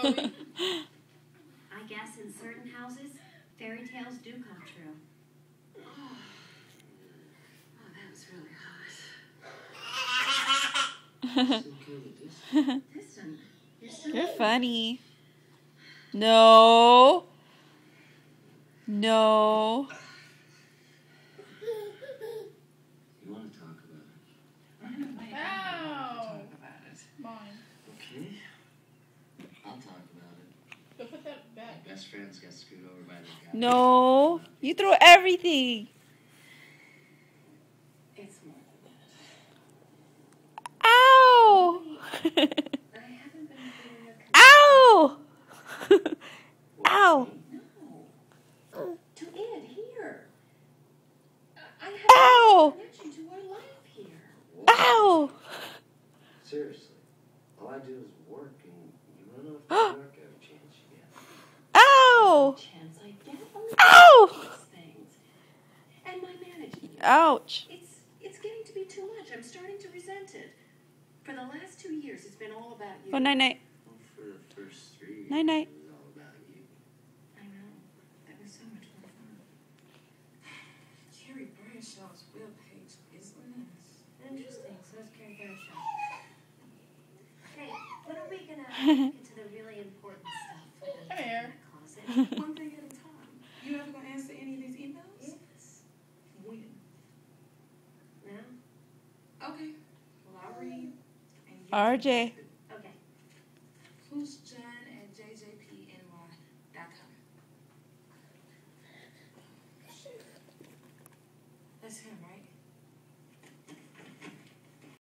Joey. I guess in certain houses, fairy tales do come true. Oh, that was really hot. Listen, you're still You're funny. No. No. You want to talk about it? Ow. talk about it. Mine. Okay. I'll talk about it. Go put that My back. best friends got screwed over by the guy. No. You threw everything. It's more than that. Ow. I haven't been feeling your Ow. Ow. No. To Ed here. I have Ow. a connection to our life here. Ow. Seriously. All I do is work, and you run off to work every chance you get. Ow. Chance I get on Ow. these things. And my management. Ouch. It's getting to be too much. I'm starting to resent it. For the last 2 years, it's been all about you. Oh, night-night. Well, for the first 3 years, Night-night. it was all about you. I know. That was so much more fun. Carrie Bradshaw's webpage is nice. Interesting. So is Carrie Bradshaw. Hey, when are we gonna get to the really important stuff? Come here. In the closet? One thing at a time. You ever gonna answer any of these emails? Yes. When? No? Okay. Well, I'll read. And you RJ.